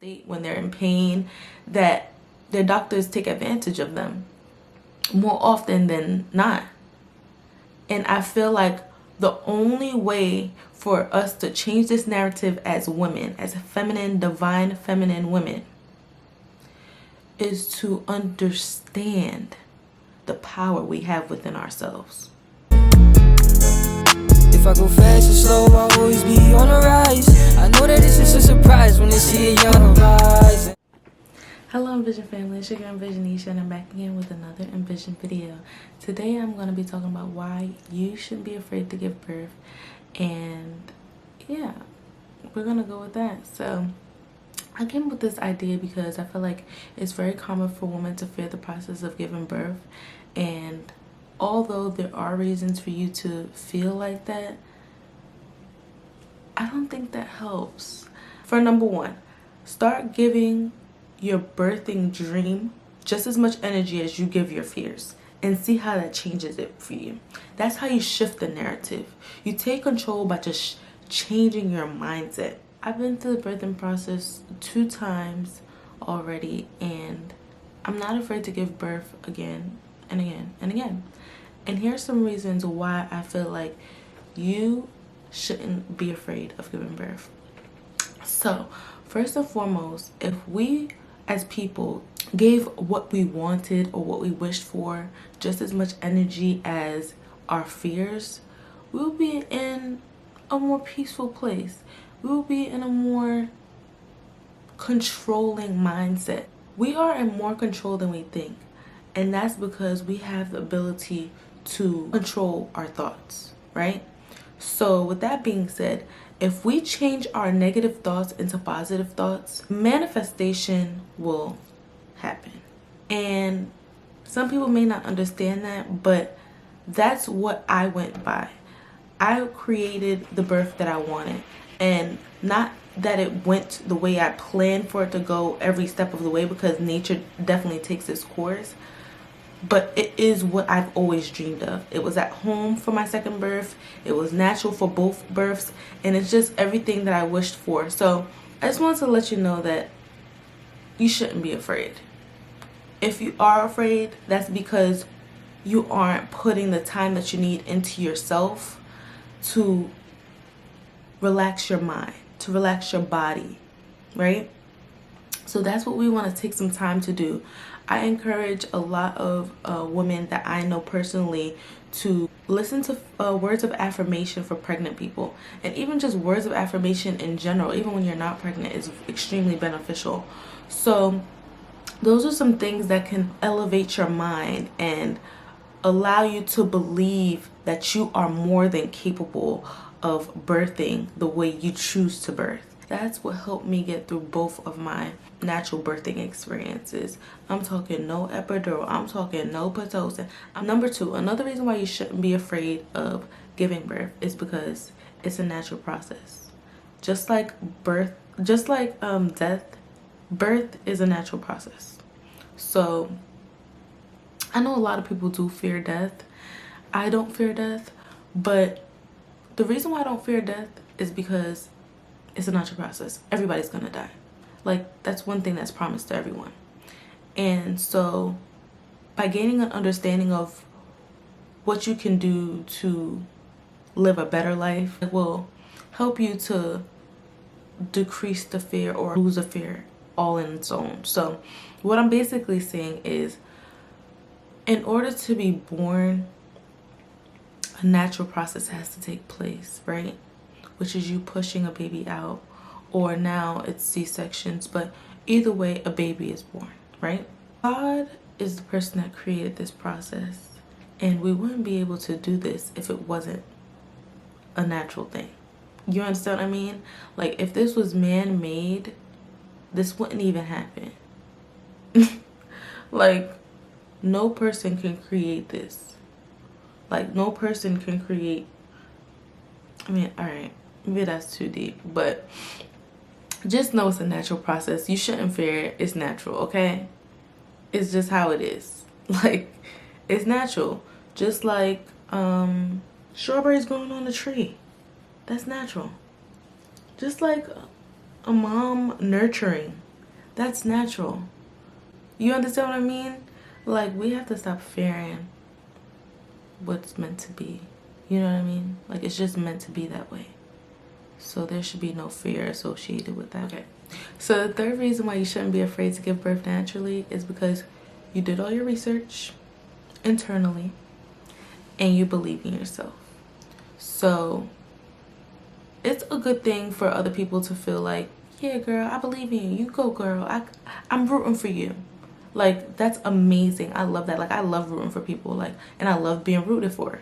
state, when they're in pain, that their doctors take advantage of them more often than not. And I feel like the only way for us to change this narrative as women, as feminine, divine feminine women, is to understand the power we have within ourselves. If I go fast or slow, I'll always be on the rise. I know that it's just a surprise when they see a young rise. Hello Envision family, it's your girl EnvisionEsha, and I'm back again with another Envision video. Today I'm going to be talking about why you shouldn't be afraid to give birth, and yeah, we're going to go with that. So I came up with this idea because I feel like it's very common for women to fear the process of giving birth, and although there are reasons for you to feel like that, I don't think that helps. For number one, start giving your birthing dream just as much energy as you give your fears, and see how that changes it for you. That's how you shift the narrative. You take control by just changing your mindset. I've been through the birthing process 2 times already, and I'm not afraid to give birth again and again and again. And here's some reasons why I feel like you shouldn't be afraid of giving birth. So first and foremost, if we as people gave what we wanted or what we wished for just as much energy as our fears, we'll be in a more peaceful place. We will be in a more controlling mindset. We are in more control than we think, and that's because we have the ability to control our thoughts, right? So with that being said, if we change our negative thoughts into positive thoughts, manifestation will happen. And some people may not understand that, but that's what I went by. I created the birth that I wanted, and not that it went the way I planned for it to go every step of the way, because nature definitely takes its course, but it is what I've always dreamed of. It was at home for my second birth. It was natural for both births, and it's just everything that I wished for. So I just wanted to let you know that you shouldn't be afraid. If you are afraid, that's because you aren't putting the time that you need into yourself to relax your mind, to relax your body, right? So that's what we want to take some time to do. I encourage a lot of women that I know personally to listen to words of affirmation for pregnant people, and even just words of affirmation in general, even when you're not pregnant, is extremely beneficial. So those are some things that can elevate your mind and allow you to believe that you are more than capable of birthing the way you choose to birth. That's what helped me get through both of my natural birthing experiences. I'm talking no epidural, I'm talking no Pitocin. Number 2, another reason why you shouldn't be afraid of giving birth is because it's a natural process. Just like birth, just like death, birth is a natural process. So I know a lot of people do fear death. I don't fear death, but the reason why I don't fear death is because it's a natural process. Everybody's gonna die. Like, that's one thing that's promised to everyone. And so by gaining an understanding of what you can do to live a better life, it will help you to decrease the fear or lose the fear all in its own. So what I'm basically saying is, in order to be born, a natural process has to take place, right? Which is you pushing a baby out, or now it's C-sections, but either way a baby is born, right? God is the person that created this process, and we wouldn't be able to do this if it wasn't a natural thing. You understand what I mean? Like, if this was man-made, this wouldn't even happen. Like, no person can create this. Like, no person can create, I mean, all right, maybe that's too deep, but just know it's a natural process. You shouldn't fear it. It's natural, okay? It's just how it is. Like, it's natural. Just like strawberries growing on a tree. That's natural. Just like a mom nurturing That's natural. You understand what I mean? Like, we have to stop fearing what's meant to be. You know what I mean? Like, it's just meant to be that way. So there should be no fear associated with that. Okay. So the third reason why you shouldn't be afraid to give birth naturally is because you did all your research internally and you believe in yourself. So it's a good thing for other people to feel like, yeah, girl, I believe in you. You go, girl. I'm rooting for you. Like, that's amazing. I love that. Like, I love rooting for people. Like, and I love being rooted for.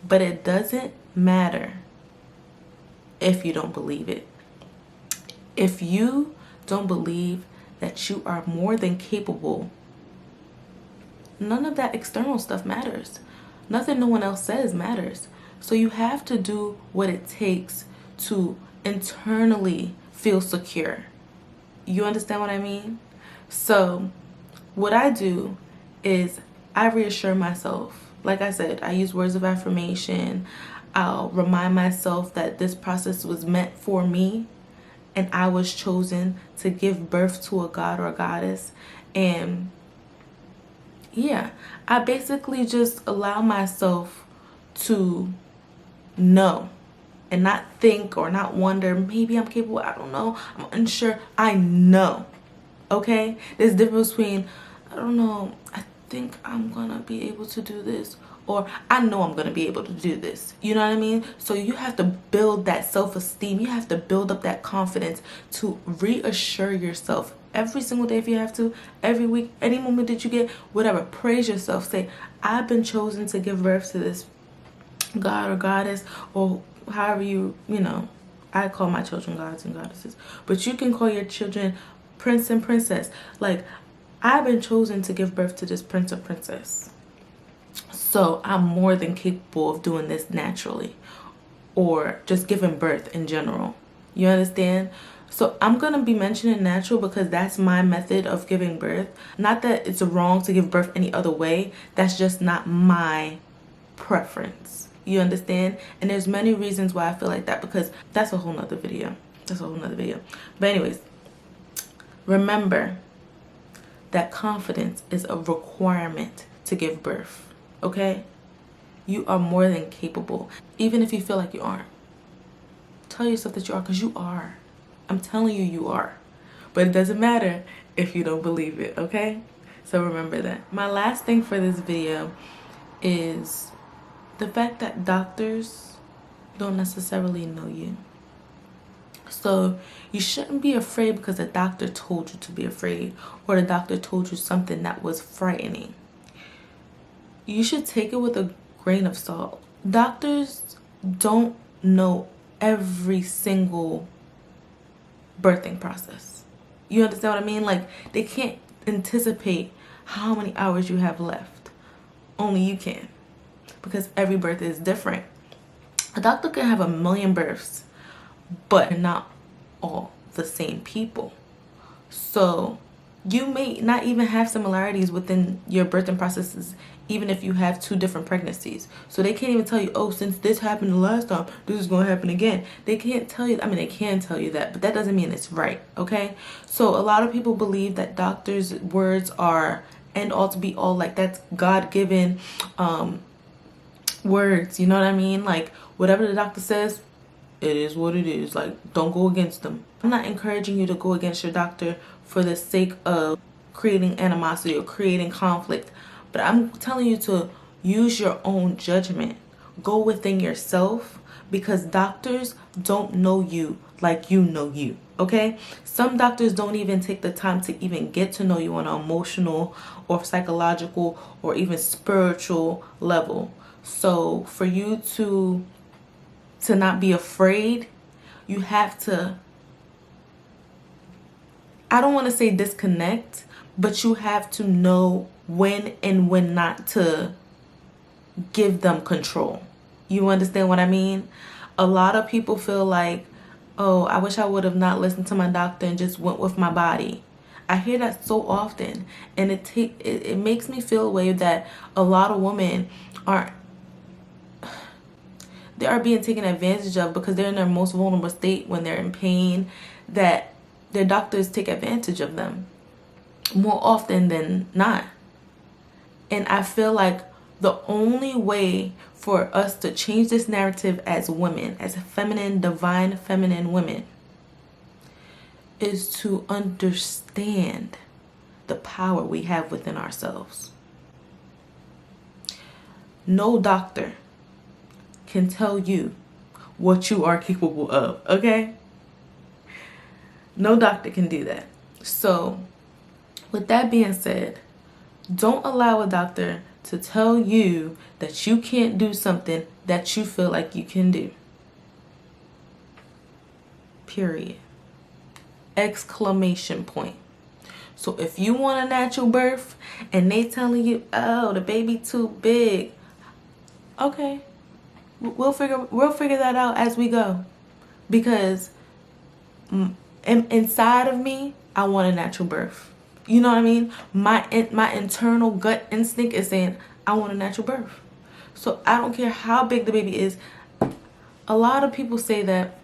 But it doesn't matter if you don't believe it. If you don't believe that you are more than capable, none of that external stuff matters. Nothing no one else says matters. So you have to do what it takes to internally feel secure. You understand what I mean? So what I do is I reassure myself. Like I said, I use words of affirmation. I'll remind myself that this process was meant for me and I was chosen to give birth to a god or a goddess. And yeah, I basically just allow myself to know and not think or not wonder, maybe I'm capable, I don't know, I'm unsure. I know. Okay? There's a difference between, I don't know, I think I'm gonna be able to do this, or I know I'm gonna be able to do this. You know what I mean? So you have to build that self-esteem. You have to build up that confidence to reassure yourself every single day if you have to, every week, any moment that you get, whatever. Praise yourself. Say, I've been chosen to give birth to this god or goddess, or however you know. I call my children gods and goddesses, but you can call your children prince and princess. Like, I've been chosen to give birth to this prince or princess. So I'm more than capable of doing this naturally, or just giving birth in general. You understand? So I'm going to be mentioning natural because that's my method of giving birth. Not that it's wrong to give birth any other way. That's just not my preference. You understand? And there's many reasons why I feel like that, because that's a whole nother video. But anyways, remember that confidence is a requirement to give birth. Okay? You are more than capable. Even if you feel like you aren't. Tell yourself that you are, because you are. I'm telling you, you are. But it doesn't matter if you don't believe it, okay? So remember that. My last thing for this video is the fact that doctors don't necessarily know you. So you shouldn't be afraid because the doctor told you to be afraid, or the doctor told you something that was frightening. You should take it with a grain of salt. Doctors don't know every single birthing process. You understand what I mean? Like, they can't anticipate how many hours you have left. Only you can, because every birth is different. A doctor can have 1,000,000 births, but not all the same people. So you may not even have similarities within your birthing processes, even if you have 2 different pregnancies. So they can't even tell you, oh, since this happened the last time, this is going to happen again. They can't tell you. I mean, they can tell you that, but that doesn't mean it's right, okay? So a lot of people believe that doctors' words are end all to be all, like that's God-given words, you know what I mean? Like, whatever the doctor says, it is what it is. Like, don't go against them. I'm not encouraging you to go against your doctor for the sake of creating animosity or creating conflict, but I'm telling you to use your own judgment. Go within yourself, because doctors don't know you like you know you, okay? Some doctors don't even take the time to even get to know you on an emotional or psychological or even spiritual level. So for you to not be afraid, you have to, I don't want to say disconnect, but you have to know when and when not to give them control. You understand what I mean? A lot of people feel like, oh, I wish I would have not listened to my doctor and just went with my body. I hear that so often, and it makes me feel a way that a lot of women are being taken advantage of because they're in their most vulnerable state when they're in pain, that their doctors take advantage of them more often than not. And I feel like the only way for us to change this narrative as women, as feminine, divine feminine women, is to understand the power we have within ourselves. No doctor can tell you what you are capable of, okay? No doctor can do that. So, with that being said, don't allow a doctor to tell you that you can't do something that you feel like you can do. Period. Exclamation point. So if you want a natural birth and they telling you, oh, the baby too big, okay, we'll figure that out as we go. Because inside of me, I want a natural birth. You know what I mean? My internal gut instinct is saying, I want a natural birth. So I don't care how big the baby is. A lot of people say that,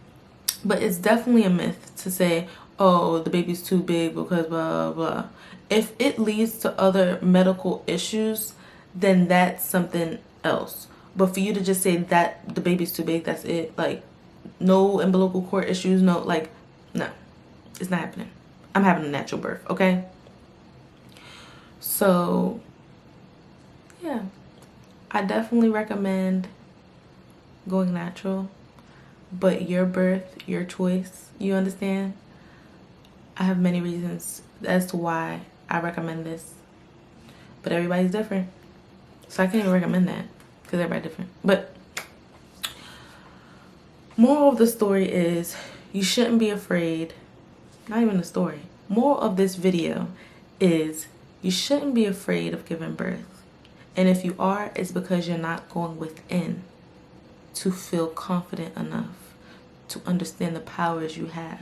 but it's definitely a myth to say, oh, the baby's too big because blah, blah. If it leads to other medical issues, then that's something else. But for you to just say that the baby's too big, that's it. Like, no umbilical cord issues, no, it's not happening. I'm having a natural birth, okay? So, yeah, I definitely recommend going natural, but your birth, your choice, you understand? I have many reasons as to why I recommend this, but everybody's different. So I can't even recommend that because everybody's different. But moral of the story is you shouldn't be afraid. Not even the story. Moral of this video is you shouldn't be afraid of giving birth. And if you are, it's because you're not going within to feel confident enough to understand the powers you have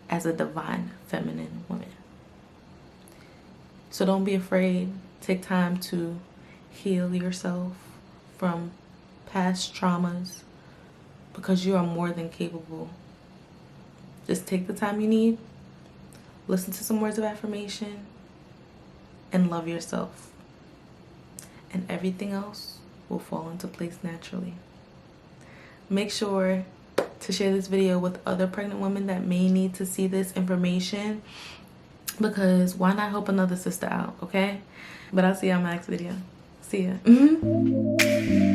as a divine feminine woman. So don't be afraid. Take time to heal yourself from past traumas because you are more than capable. Just take the time you need, listen to some words of affirmation, and love yourself. And everything else will fall into place naturally. Make sure to share this video with other pregnant women that may need to see this information, because why not help another sister out, okay? But I'll see you on my next video. See ya.